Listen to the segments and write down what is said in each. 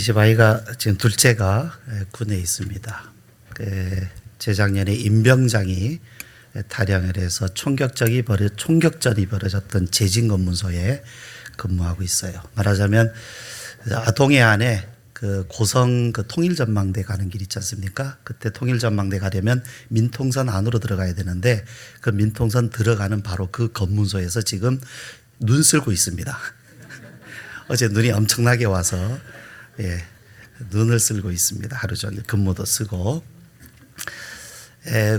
집 아이가 지금 둘째가 군에 있습니다. 재작년에 임병장이 탈영을 해서 총격전이 벌어졌던 재진검문소에 근무하고 있어요. 말하자면 아동해 안에 그 고성 그 통일전망대 가는 길 있지 않습니까? 그때 통일전망대 가려면 민통선 안으로 들어가야 되는데 그 민통선 들어가는 바로 그 검문소에서 지금 눈 쓸고 있습니다. 어제 눈이 엄청나게 와서 눈을 쓸고 있습니다. 하루 종일 근무도 쓰고.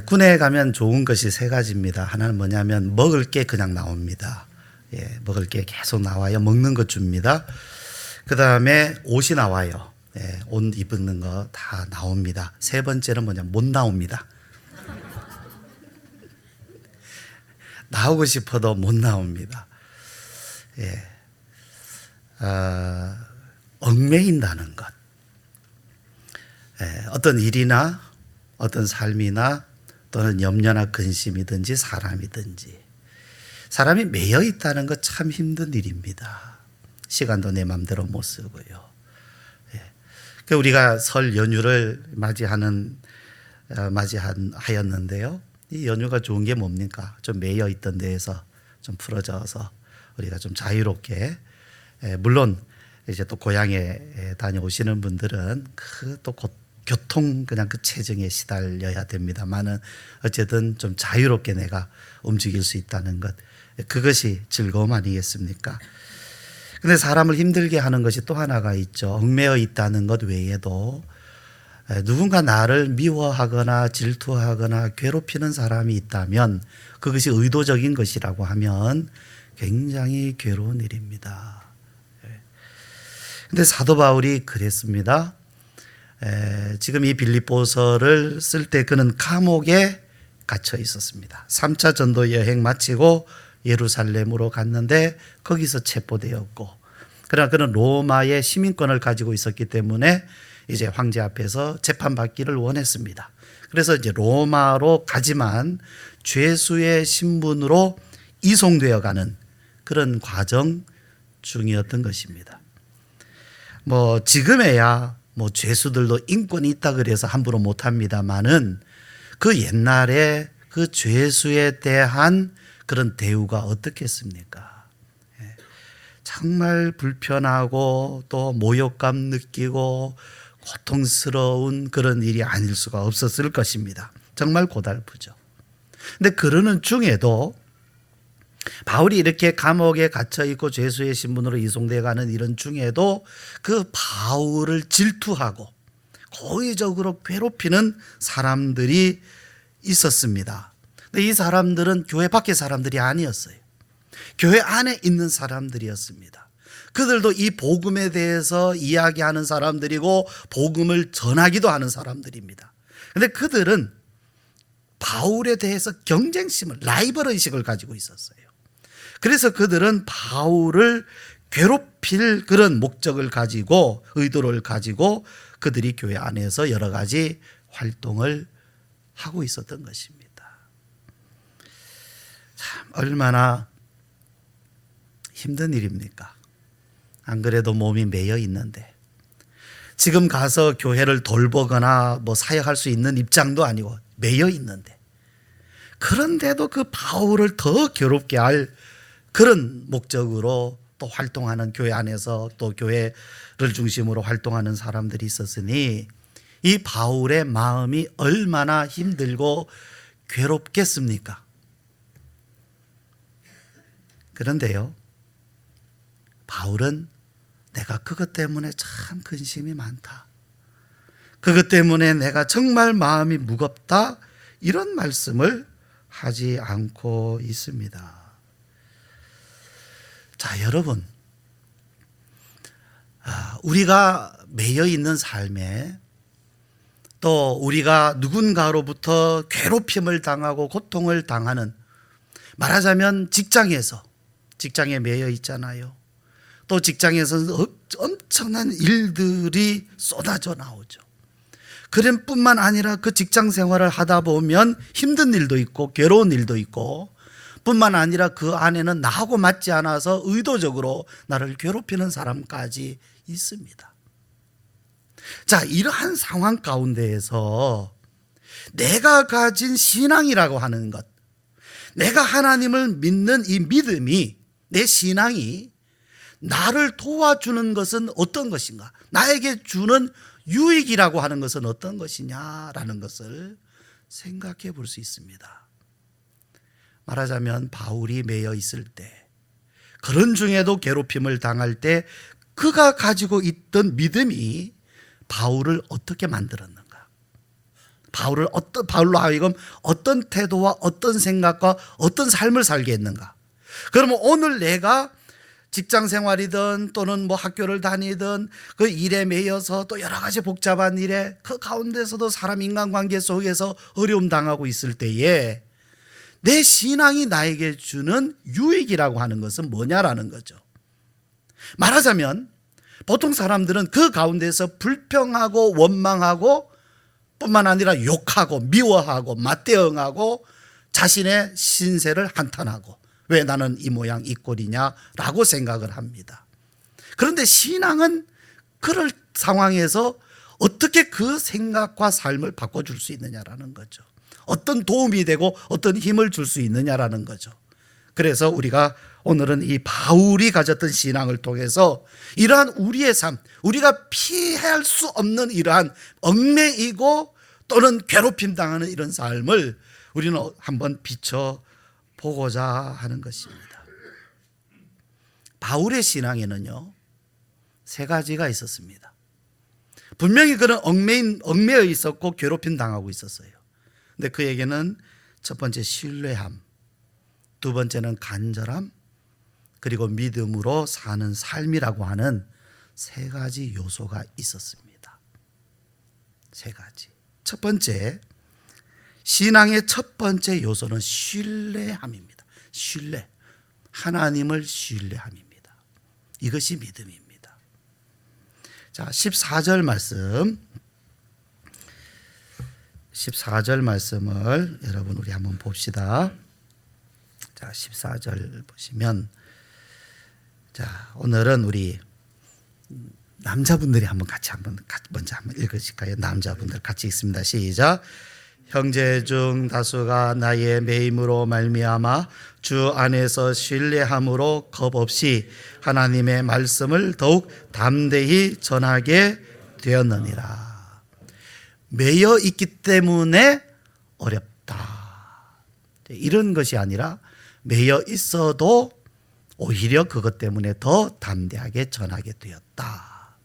군에 가면 좋은 것이 세 가지입니다. 하나는 뭐냐면 먹을 게 그냥 나옵니다. 먹을 게 계속 나와요. 먹는 것 줍니다. 그 다음에 옷이 나와요. 옷 입는 거 다 나옵니다. 세 번째는 뭐냐, 못 나옵니다. 나오고 싶어도 못 나옵니다. 얽매인다는 것. 어떤 일이나 어떤 삶이나 또는 염려나 근심이든지 사람이 매여 있다는 것 참 힘든 일입니다. 시간도 내 마음대로 못 쓰고요. 우리가 설 연휴를 맞이하였는데요. 이 연휴가 좋은 게 뭡니까? 좀 매여 있던 데에서 좀 풀어져서 우리가 좀 자유롭게, 물론 이제 또 고향에 다녀오시는 분들은 또 교통 그냥 그 체증에 시달려야 됩니다만은 어쨌든 좀 자유롭게 내가 움직일 수 있다는 것, 그것이 즐거움 아니겠습니까? 근데 사람을 힘들게 하는 것이 또 하나가 있죠. 얽매여 있다는 것 외에도 누군가 나를 미워하거나 질투하거나 괴롭히는 사람이 있다면 그것이 의도적인 것이라고 하면 굉장히 괴로운 일입니다. 근데 사도 바울이 그랬습니다. 지금 이 빌립보서를 쓸 때 그는 감옥에 갇혀 있었습니다. 3차 전도 여행 마치고 예루살렘으로 갔는데 거기서 체포되었고, 그러나 그는 로마의 시민권을 가지고 있었기 때문에 이제 황제 앞에서 재판받기를 원했습니다. 그래서 이제 로마로 가지만 죄수의 신분으로 이송되어 가는 그런 과정 중이었던 것입니다. 지금에야 죄수들도 인권이 있다 그래서 함부로 못합니다만은 그 옛날에 그 죄수에 대한 그런 대우가 어떻겠습니까? 정말 불편하고 또 모욕감 느끼고 고통스러운 그런 일이 아닐 수가 없었을 것입니다. 정말 고달프죠. 근데 그러는 중에도 바울이 이렇게 감옥에 갇혀 있고 죄수의 신분으로 이송돼 가는 이런 중에도 그 바울을 질투하고 고의적으로 괴롭히는 사람들이 있었습니다. 근데 이 사람들은 교회 밖의 사람들이 아니었어요. 교회 안에 있는 사람들이었습니다. 그들도 이 복음에 대해서 이야기하는 사람들이고 복음을 전하기도 하는 사람들입니다. 근데 그들은 바울에 대해서 경쟁심을, 라이벌 의식을 가지고 있었어요. 그래서 그들은 바울을 괴롭힐 그런 목적을 가지고, 의도를 가지고 그들이 교회 안에서 여러 가지 활동을 하고 있었던 것입니다. 참 얼마나 힘든 일입니까? 안 그래도 몸이 매여 있는데, 지금 가서 교회를 돌보거나 사역할 수 있는 입장도 아니고 매여 있는데, 그런데도 그 바울을 더 괴롭게 할 그런 목적으로 또 활동하는, 교회 안에서 또 교회를 중심으로 활동하는 사람들이 있었으니 이 바울의 마음이 얼마나 힘들고 괴롭겠습니까? 그런데요, 바울은 내가 그것 때문에 참 근심이 많다, 그것 때문에 내가 정말 마음이 무겁다, 이런 말씀을 하지 않고 있습니다. 자, 여러분, 우리가 매여 있는 삶에 또 우리가 누군가로부터 괴롭힘을 당하고 고통을 당하는, 말하자면 직장에 매여 있잖아요. 또 직장에서 엄청난 일들이 쏟아져 나오죠. 그런 뿐만 아니라 그 직장 생활을 하다 보면 힘든 일도 있고 괴로운 일도 있고, 뿐만 아니라 그 안에는 나하고 맞지 않아서 의도적으로 나를 괴롭히는 사람까지 있습니다. 자, 이러한 상황 가운데에서 내가 가진 신앙이라고 하는 것, 내가 하나님을 믿는 이 믿음이, 내 신앙이 나를 도와주는 것은 어떤 것인가, 나에게 주는 유익이라고 하는 것은 어떤 것이냐라는 것을 생각해 볼 수 있습니다. 말하자면 바울이 매여 있을 때, 그런 중에도 괴롭힘을 당할 때 그가 가지고 있던 믿음이 바울을 어떻게 만들었는가, 바울로 하여금 어떤 태도와 어떤 생각과 어떤 삶을 살게 했는가. 그러면 오늘 내가 직장 생활이든 또는 뭐 학교를 다니든 그 일에 매여서 또 여러 가지 복잡한 일에 그 가운데서도 사람 인간관계 속에서 어려움 당하고 있을 때에 내 신앙이 나에게 주는 유익이라고 하는 것은 뭐냐라는 거죠. 말하자면 보통 사람들은 그 가운데서 불평하고 원망하고 뿐만 아니라 욕하고 미워하고 맞대응하고 자신의 신세를 한탄하고, 왜 나는 이 모양 이 꼴이냐라고 생각을 합니다. 그런데 신앙은 그럴 상황에서 어떻게 그 생각과 삶을 바꿔줄 수 있느냐라는 거죠. 어떤 도움이 되고 어떤 힘을 줄 수 있느냐라는 거죠. 그래서 우리가 오늘은 이 바울이 가졌던 신앙을 통해서 이러한 우리의 삶, 우리가 피할 수 없는 이러한 얽매이고 또는 괴롭힘 당하는 이런 삶을 우리는 한번 비춰보고자 하는 것입니다. 바울의 신앙에는요, 세 가지가 있었습니다. 분명히 그는 얽매여 있었고 괴롭힘 당하고 있었어요. 근데 그에게는 첫 번째 신뢰함, 두 번째는 간절함, 그리고 믿음으로 사는 삶이라고 하는 세 가지 요소가 있었습니다. 세 가지. 첫 번째, 신앙의 첫 번째 요소는 신뢰함입니다. 신뢰. 하나님을 신뢰함입니다. 이것이 믿음입니다. 자, 14절 말씀을 여러분 우리 한번 봅시다. 자, 14절 보시면, 자, 오늘은 우리 남자분들이 먼저 한번 읽으실까요? 남자분들 같이 읽습니다. 시작. 형제 중 다수가 나의 매임으로 말미암아 주 안에서 신뢰함으로 겁 없이 하나님의 말씀을 더욱 담대히 전하게 되었느니라. 매여 있기 때문에 어렵다, 이런 것이 아니라 매여 있어도 오히려 그것 때문에 더 담대하게 전하게 되었다.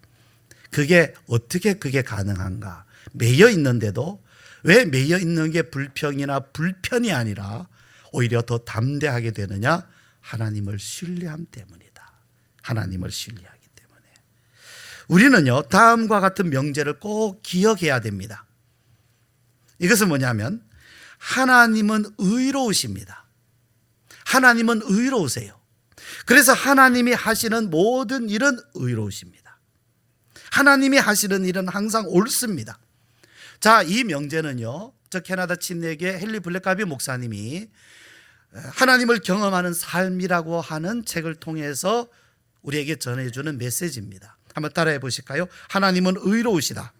그게 어떻게 그게 가능한가? 매여 있는데도 왜 매여 있는 게 불평이나 불편이 아니라 오히려 더 담대하게 되느냐? 하나님을 신뢰함 때문이다. 하나님을 신뢰하기 때문에. 우리는요, 다음과 같은 명제를 꼭 기억해야 됩니다. 이것은 뭐냐면, 하나님은 의로우십니다. 하나님은 의로우세요. 그래서 하나님이 하시는 모든 일은 의로우십니다. 하나님이 하시는 일은 항상 옳습니다. 자, 이 명제는요, 저 캐나다 침례교회 헨리 블랙가비 목사님이 하나님을 경험하는 삶이라고 하는 책을 통해서 우리에게 전해주는 메시지입니다. 한번 따라해 보실까요? 하나님은 의로우시다.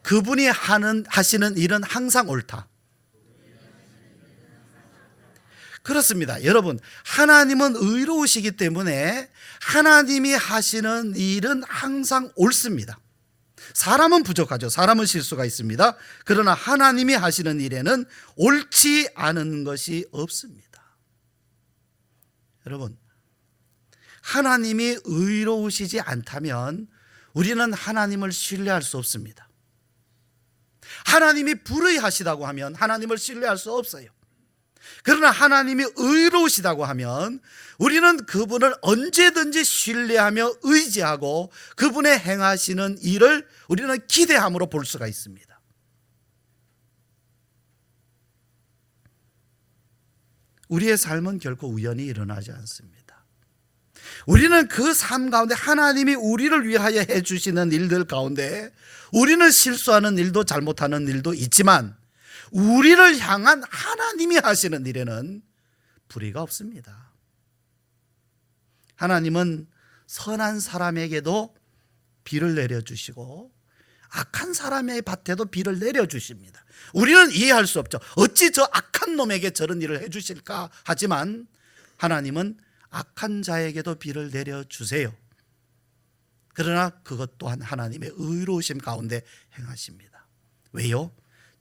그분이 하시는 일은 항상 옳다. 그렇습니다. 여러분, 하나님은 의로우시기 때문에 하나님이 하시는 일은 항상 옳습니다. 사람은 부족하죠. 사람은 실수가 있습니다. 그러나 하나님이 하시는 일에는 옳지 않은 것이 없습니다. 여러분, 하나님이 의로우시지 않다면 우리는 하나님을 신뢰할 수 없습니다. 하나님이 불의하시다고 하면 하나님을 신뢰할 수 없어요. 그러나 하나님이 의로우시다고 하면 우리는 그분을 언제든지 신뢰하며 의지하고 그분의 행하시는 일을 우리는 기대함으로 볼 수가 있습니다. 우리의 삶은 결코 우연히 일어나지 않습니다. 우리는 그 삶 가운데 하나님이 우리를 위하여 해주시는 일들 가운데 우리는 실수하는 일도 잘못하는 일도 있지만 우리를 향한 하나님이 하시는 일에는 불의가 없습니다. 하나님은 선한 사람에게도 비를 내려주시고 악한 사람의 밭에도 비를 내려주십니다. 우리는 이해할 수 없죠. 어찌 저 악한 놈에게 저런 일을 해주실까 하지만 하나님은 악한 자에게도 비를 내려주세요. 그러나 그것 또한 하나님의 의로우심 가운데 행하십니다. 왜요?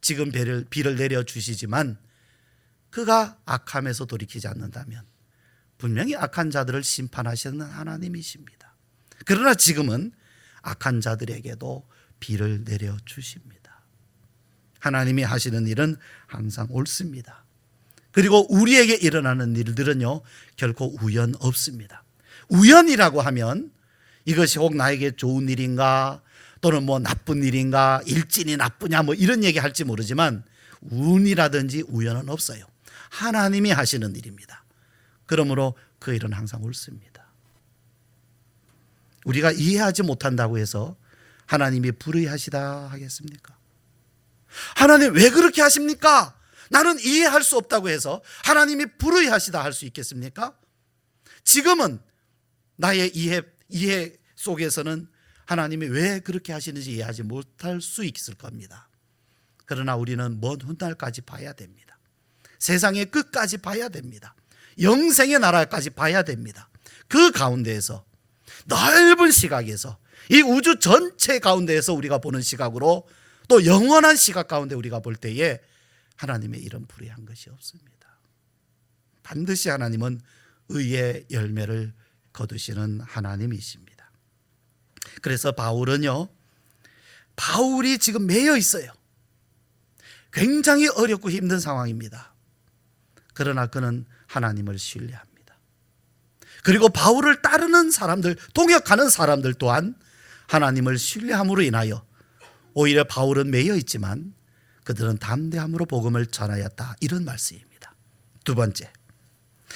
지금 비를 내려주시지만 그가 악함에서 돌이키지 않는다면 분명히 악한 자들을 심판하시는 하나님이십니다. 그러나 지금은 악한 자들에게도 비를 내려주십니다. 하나님이 하시는 일은 항상 옳습니다. 그리고 우리에게 일어나는 일들은요, 결코 우연 없습니다. 우연이라고 하면 이것이 혹 나에게 좋은 일인가 또는 뭐 나쁜 일인가, 일진이 나쁘냐 뭐 이런 얘기 할지 모르지만 운이라든지 우연은 없어요. 하나님이 하시는 일입니다. 그러므로 그 일은 항상 옳습니다. 우리가 이해하지 못한다고 해서 하나님이 불의하시다 하겠습니까? 하나님 왜 그렇게 하십니까? 나는 이해할 수 없다고 해서 하나님이 불의하시다 할 수 있겠습니까? 지금은 나의 이해 속에서는 하나님이 왜 그렇게 하시는지 이해하지 못할 수 있을 겁니다. 그러나 우리는 먼 훗날까지 봐야 됩니다. 세상의 끝까지 봐야 됩니다. 영생의 나라까지 봐야 됩니다. 그 가운데에서 넓은 시각에서 이 우주 전체 가운데에서 우리가 보는 시각으로 또 영원한 시각 가운데 우리가 볼 때에 하나님의 일은 불의한 것이 없습니다. 반드시 하나님은 의의 열매를 거두시는 하나님이십니다. 그래서 바울이 지금 매여 있어요. 굉장히 어렵고 힘든 상황입니다. 그러나 그는 하나님을 신뢰합니다. 그리고 바울을 따르는 사람들, 동역하는 사람들 또한 하나님을 신뢰함으로 인하여 오히려 바울은 매여 있지만 그들은 담대함으로 복음을 전하였다, 이런 말씀입니다. 두 번째,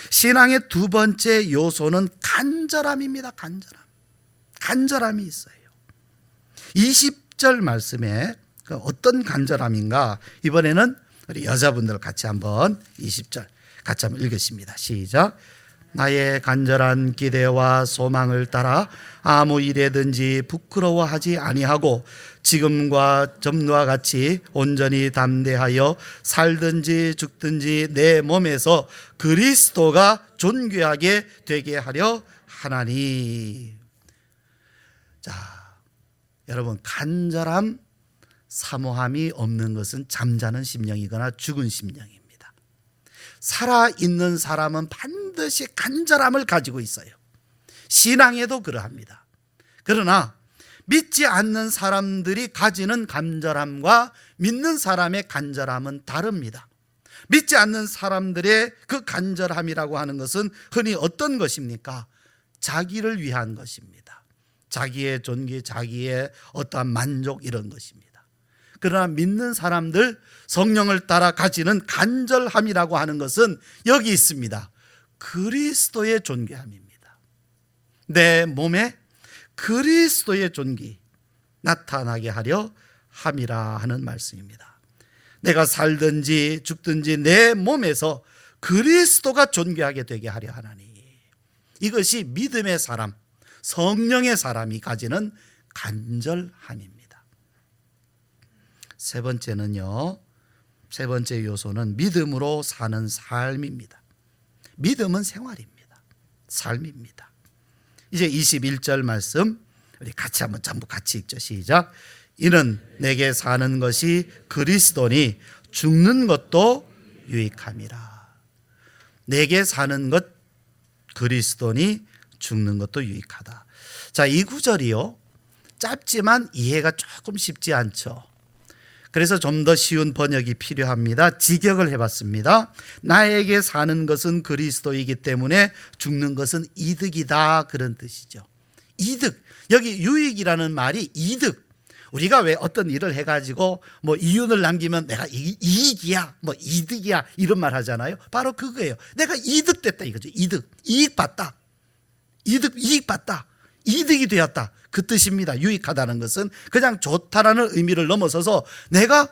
신앙의 두 번째 요소는 간절함입니다. 간절함이 있어요. 20절 말씀에 어떤 간절함인가, 이번에는 우리 여자분들 같이 한번 20절 같이 한번 읽으십니다. 시작. 나의 간절한 기대와 소망을 따라 아무 일에든지 부끄러워하지 아니하고 지금과 전과 같이 온전히 담대하여 살든지 죽든지 내 몸에서 그리스도가 존귀하게 되게 하려 하나니. 자, 여러분, 간절함, 사모함이 없는 것은 잠자는 심령이거나 죽은 심령입니다. 살아있는 사람은 반드시 간절함을 가지고 있어요. 신앙에도 그러합니다. 그러나 믿지 않는 사람들이 가지는 간절함과 믿는 사람의 간절함은 다릅니다. 믿지 않는 사람들의 그 간절함이라고 하는 것은 흔히 어떤 것입니까? 자기를 위한 것입니다. 자기의 존귀, 자기의 어떠한 만족, 이런 것입니다. 그러나 믿는 사람들, 성령을 따라 가지는 간절함이라고 하는 것은 여기 있습니다. 그리스도의 존귀함입니다. 내 몸에 그리스도의 존귀 나타나게 하려 함이라 하는 말씀입니다. 내가 살든지 죽든지 내 몸에서 그리스도가 존귀하게 되게 하려 하나니. 이것이 믿음의 사람, 성령의 사람이 가지는 간절함입니다. 세 번째는요, 세 번째 요소는 믿음으로 사는 삶입니다. 믿음은 생활입니다. 삶입니다. 이제 21절 말씀 우리 같이 한번 전부 같이 읽죠. 시작. 이는 내게 사는 것이 그리스도니 죽는 것도 유익함이라. 내게 사는 것 그리스도니 죽는 것도 유익하다. 자, 이 구절이요, 짧지만 이해가 조금 쉽지 않죠. 그래서 좀 더 쉬운 번역이 필요합니다. 직역을 해봤습니다. 나에게 사는 것은 그리스도이기 때문에 죽는 것은 이득이다, 그런 뜻이죠. 이득, 여기 유익이라는 말이 이득. 우리가 왜 어떤 일을 해가지고 뭐 이윤을 남기면 내가 이익이야, 뭐 이득이야, 이런 말 하잖아요. 바로 그거예요. 내가 이득됐다 이거죠. 이익 받다, 이익 받다, 이득이 되었다, 그 뜻입니다. 유익하다는 것은 그냥 좋다라는 의미를 넘어서서 내가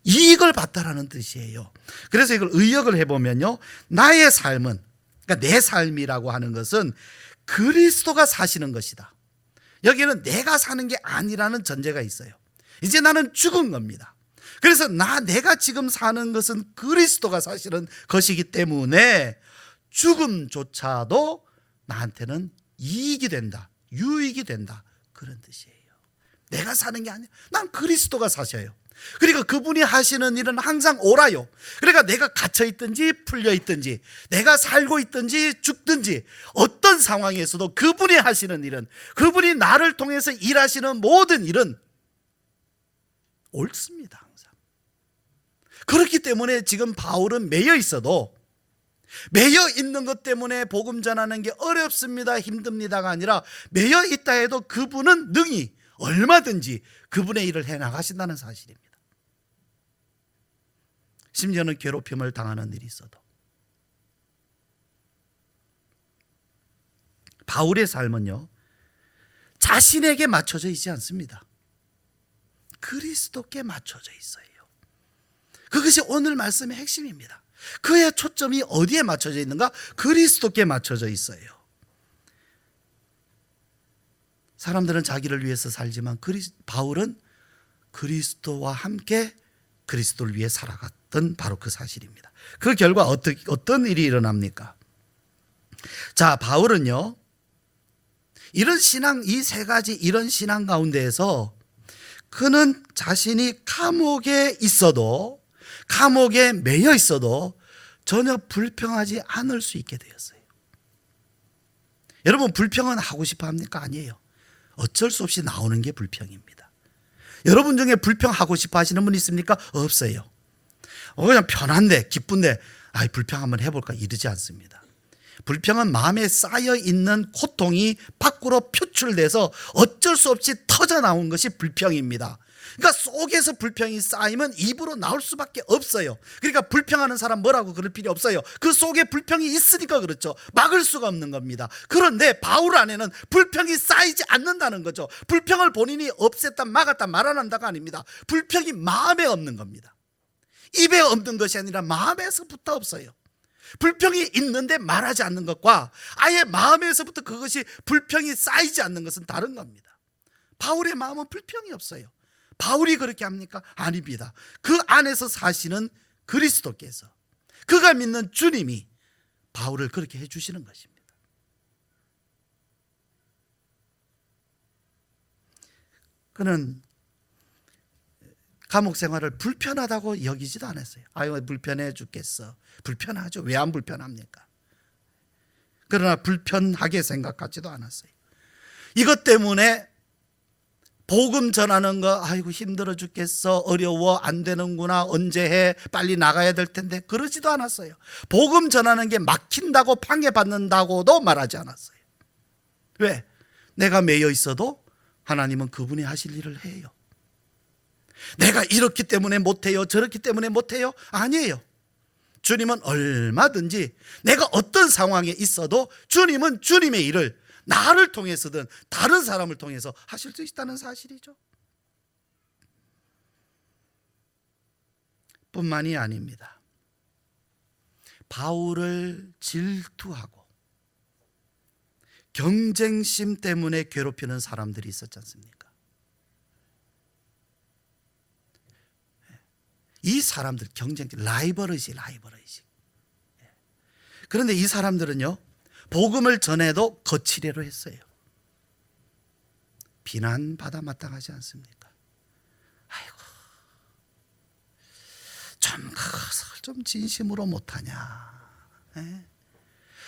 이익을 받다라는 뜻이에요. 그래서 이걸 의역을 해보면요, 나의 삶은, 그러니까 내 삶이라고 하는 것은 그리스도가 사시는 것이다. 여기는 내가 사는 게 아니라는 전제가 있어요. 이제 나는 죽은 겁니다. 그래서 내가 지금 사는 것은 그리스도가 사실은 것이기 때문에 죽음조차도 나한테는 이익이 된다, 유익이 된다, 그런 뜻이에요. 내가 사는 게 아니야. 난 그리스도가 사셔요. 그러니까 그분이 하시는 일은 항상 옳아요. 그러니까 내가 갇혀있든지 풀려있든지, 내가 살고 있든지 죽든지, 어떤 상황에서도 그분이 하시는 일은, 그분이 나를 통해서 일하시는 모든 일은 옳습니다. 항상. 그렇기 때문에 지금 바울은 매여 있어도, 매여 있는 것 때문에 복음 전하는 게 어렵습니다, 힘듭니다가 아니라, 매여 있다 해도 그분은 능히 얼마든지 그분의 일을 해나가신다는 사실입니다. 심지어는 괴롭힘을 당하는 일이 있어도. 바울의 삶은요, 자신에게 맞춰져 있지 않습니다. 그리스도께 맞춰져 있어요. 그것이 오늘 말씀의 핵심입니다. 그의 초점이 어디에 맞춰져 있는가? 그리스도께 맞춰져 있어요. 사람들은 자기를 위해서 살지만 바울은 그리스도와 함께 그리스도를 위해 살아갔던 바로 그 사실입니다. 그 결과 어떤 일이 일어납니까? 자, 바울은요, 이런 신앙, 이 세 가지 이런 신앙 가운데에서 그는 자신이 감옥에 있어도, 감옥에 매여 있어도 전혀 불평하지 않을 수 있게 되었어요. 여러분, 불평은 하고 싶어 합니까? 아니에요. 어쩔 수 없이 나오는 게 불평입니다. 여러분 중에 불평하고 싶어 하시는 분 있습니까? 없어요. 그냥 편한데, 기쁜데, 불평 한번 해볼까 이러지 않습니다. 불평은 마음에 쌓여 있는 고통이 밖으로 표출돼서 어쩔 수 없이 터져 나온 것이 불평입니다. 그러니까 속에서 불평이 쌓이면 입으로 나올 수밖에 없어요. 그러니까 불평하는 사람 뭐라고 그럴 필요 없어요. 그 속에 불평이 있으니까 그렇죠. 막을 수가 없는 겁니다. 그런데 바울 안에는 불평이 쌓이지 않는다는 거죠. 불평을 본인이 없앴다, 막았다, 말아낸다가 아닙니다. 불평이 마음에 없는 겁니다. 입에 없는 것이 아니라 마음에서부터 없어요. 불평이 있는데 말하지 않는 것과 아예 마음에서부터 그것이 불평이 쌓이지 않는 것은 다른 겁니다. 바울의 마음은 불평이 없어요. 바울이 그렇게 합니까? 아닙니다. 그 안에서 사시는 그리스도께서, 그가 믿는 주님이 바울을 그렇게 해주시는 것입니다. 그는 감옥 생활을 불편하다고 여기지도 않았어요. 아유, 불편해 죽겠어. 불편하죠. 왜 안 불편합니까? 그러나 불편하게 생각하지도 않았어요. 이것 때문에 복음 전하는 거, 아이고 힘들어 죽겠어, 어려워, 안 되는구나, 언제 해, 빨리 나가야 될 텐데, 그러지도 않았어요. 복음 전하는 게 막힌다고 방해받는다고도 말하지 않았어요. 왜? 내가 매여 있어도 하나님은 그분이 하실 일을 해요. 내가 이렇기 때문에 못해요, 저렇기 때문에 못해요? 아니에요. 주님은 얼마든지, 내가 어떤 상황에 있어도 주님은 주님의 일을 나를 통해서든 다른 사람을 통해서 하실 수 있다는 사실이죠. 뿐만이 아닙니다. 바울을 질투하고 경쟁심 때문에 괴롭히는 사람들이 있었지 않습니까? 이 사람들, 라이벌의식. 그런데 이 사람들은요, 복음을 전해도 거칠애로 했어요. 비난받아 마땅하지 않습니까? 아이고, 그것을 좀 진심으로 못하냐?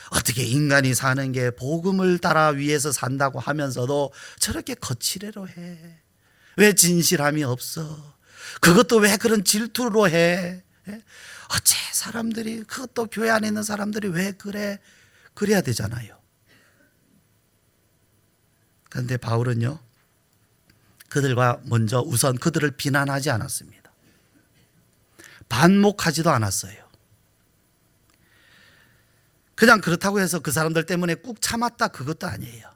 어떻게 인간이 사는 게 복음을 따라 위해서 산다고 하면서도 저렇게 거칠애로 해? 왜 진실함이 없어? 그것도 왜 그런 질투로 해? 어째 사람들이, 그것도 교회 안에 있는 사람들이 왜 그래? 그래야 되잖아요. 그런데 바울은요, 그들과 먼저 우선 그들을 비난하지 않았습니다. 반목하지도 않았어요. 그냥 그렇다고 해서 그 사람들 때문에 꾹 참았다, 그것도 아니에요.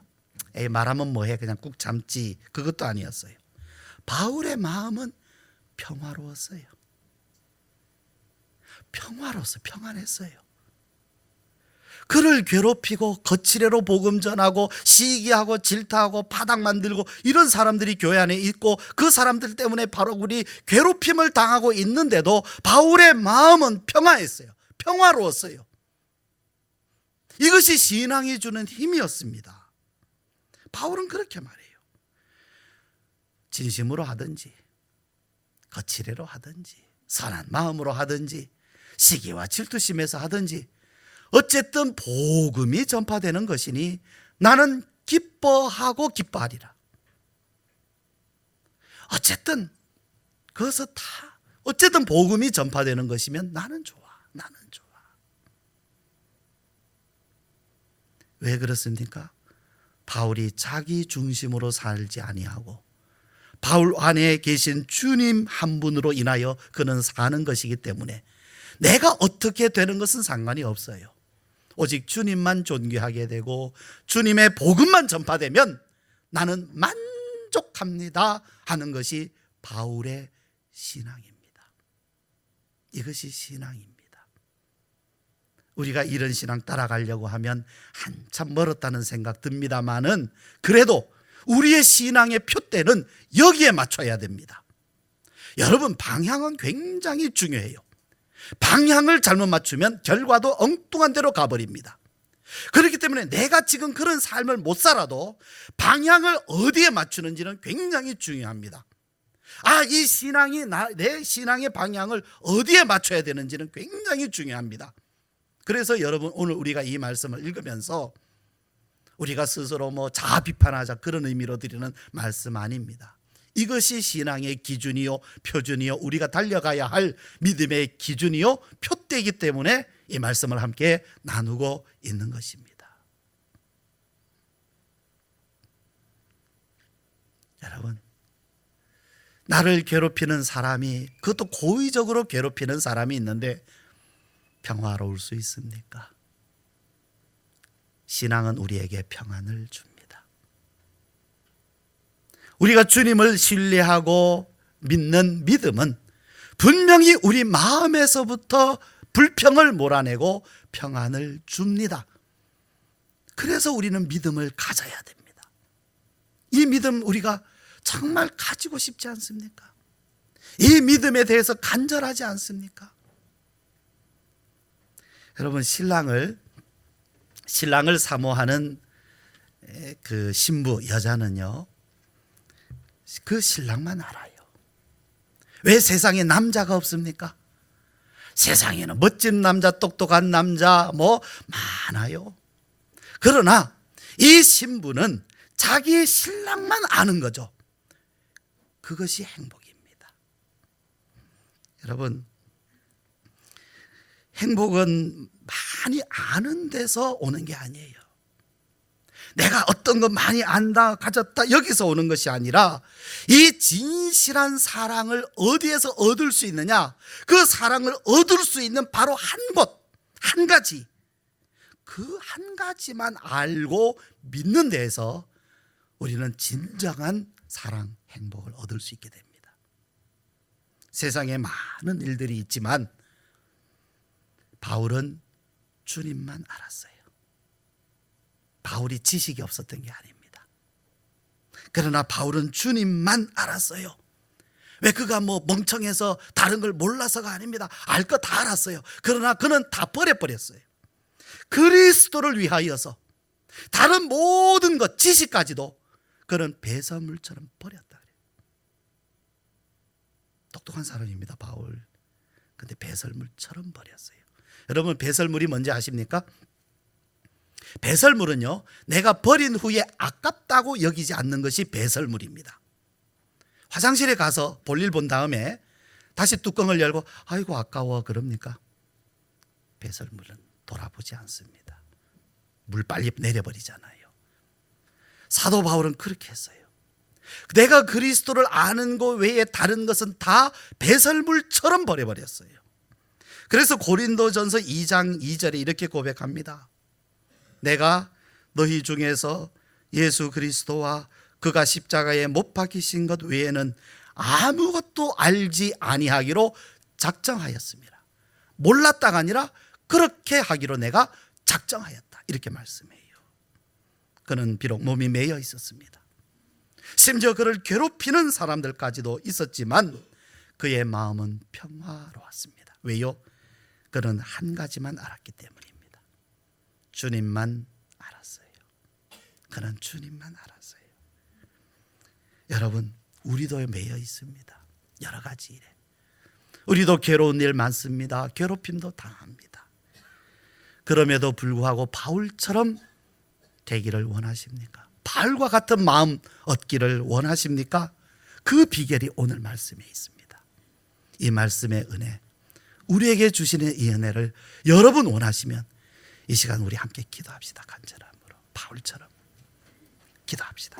에이, 말하면 뭐해, 그냥 꾹 참지, 그것도 아니었어요. 바울의 마음은 평화로웠어요. 평안했어요. 그를 괴롭히고 거칠애로 복음 전하고 시기하고 질타하고 바닥 만들고 이런 사람들이 교회 안에 있고 그 사람들 때문에 바로 우리 괴롭힘을 당하고 있는데도 바울의 마음은 평화했어요. 평화로웠어요. 이것이 신앙이 주는 힘이었습니다. 바울은 그렇게 말해요. 진심으로 하든지 거칠애로 하든지 선한 마음으로 하든지 시기와 질투심에서 하든지 어쨌든 복음이 전파되는 것이니 나는 기뻐하고 기뻐하리라. 어쨌든 그것은 다 어쨌든 복음이 전파되는 것이면 나는 좋아. 나는 좋아. 왜 그렇습니까? 바울이 자기 중심으로 살지 아니하고 바울 안에 계신 주님 한 분으로 인하여 그는 사는 것이기 때문에 내가 어떻게 되는 것은 상관이 없어요. 오직 주님만 존귀하게 되고 주님의 복음만 전파되면 나는 만족합니다 하는 것이 바울의 신앙입니다. 이것이 신앙입니다. 우리가 이런 신앙 따라가려고 하면 한참 멀었다는 생각 듭니다만은 그래도 우리의 신앙의 표대는 여기에 맞춰야 됩니다. 여러분, 방향은 굉장히 중요해요. 방향을 잘못 맞추면 결과도 엉뚱한 데로 가버립니다. 그렇기 때문에 내가 지금 그런 삶을 못 살아도 방향을 어디에 맞추는지는 굉장히 중요합니다. 이 신앙이 내 신앙의 방향을 어디에 맞춰야 되는지는 굉장히 중요합니다. 그래서 여러분, 오늘 우리가 이 말씀을 읽으면서 우리가 스스로 자아 비판하자 그런 의미로 드리는 말씀 아닙니다. 이것이 신앙의 기준이요 표준이요 우리가 달려가야 할 믿음의 기준이요 표대이기 때문에 이 말씀을 함께 나누고 있는 것입니다. 여러분, 나를 괴롭히는 사람이, 그것도 고의적으로 괴롭히는 사람이 있는데 평화로울 수 있습니까? 신앙은 우리에게 평안을 줍니다. 우리가 주님을 신뢰하고 믿는 믿음은 분명히 우리 마음에서부터 불평을 몰아내고 평안을 줍니다. 그래서 우리는 믿음을 가져야 됩니다. 이 믿음 우리가 정말 가지고 싶지 않습니까? 이 믿음에 대해서 간절하지 않습니까? 여러분, 신랑을 사모하는 그 신부, 여자는요, 그 신랑만 알아요. 왜 세상에 남자가 없습니까? 세상에는 멋진 남자, 똑똑한 남자 많아요. 그러나 이 신부는 자기의 신랑만 아는 거죠. 그것이 행복입니다. 여러분, 행복은 많이 아는 데서 오는 게 아니에요. 내가 어떤 거 많이 안다, 가졌다, 여기서 오는 것이 아니라 이 진실한 사랑을 어디에서 얻을 수 있느냐? 그 사랑을 얻을 수 있는 바로 한 곳, 한 가지, 그 한 가지만 알고 믿는 데에서 우리는 진정한 사랑, 행복을 얻을 수 있게 됩니다. 세상에 많은 일들이 있지만 바울은 주님만 알았어요. 바울이 지식이 없었던 게 아닙니다. 그러나 바울은 주님만 알았어요. 왜? 그가 멍청해서 다른 걸 몰라서가 아닙니다. 알 거 다 알았어요. 그러나 그는 다 버려버렸어요. 그리스도를 위하여서 다른 모든 것, 지식까지도 그는 배설물처럼 버렸다 그래요. 똑똑한 사람입니다, 바울. 근데 배설물처럼 버렸어요. 여러분, 배설물이 뭔지 아십니까? 배설물은요, 내가 버린 후에 아깝다고 여기지 않는 것이 배설물입니다. 화장실에 가서 볼일 본 다음에 다시 뚜껑을 열고 아이고 아까워 그럽니까? 배설물은 돌아보지 않습니다. 물 빨리 내려버리잖아요. 사도 바울은 그렇게 했어요. 내가 그리스도를 아는 것 외에 다른 것은 다 배설물처럼 버려버렸어요. 그래서 고린도전서 2장 2절에 이렇게 고백합니다. 내가 너희 중에서 예수 그리스도와 그가 십자가에 못 박히신 것 외에는 아무것도 알지 아니하기로 작정하였습니다. 몰랐다가 아니라 그렇게 하기로 내가 작정하였다. 이렇게 말씀해요. 그는 비록 몸이 매여 있었습니다. 심지어 그를 괴롭히는 사람들까지도 있었지만 그의 마음은 평화로웠습니다. 왜요? 그는 한 가지만 알았기 때문입니다. 주님만 알았어요. 그는 주님만 알았어요. 여러분, 우리도 매여 있습니다. 여러 가지 일에. 우리도 괴로운 일 많습니다. 괴롭힘도 당합니다. 그럼에도 불구하고 바울처럼 되기를 원하십니까? 바울과 같은 마음 얻기를 원하십니까? 그 비결이 오늘 말씀에 있습니다. 이 말씀의 은혜, 우리에게 주시는 이 은혜를 여러분 원하시면 이 시간 우리 함께 기도합시다. 간절함으로 바울처럼 기도합시다.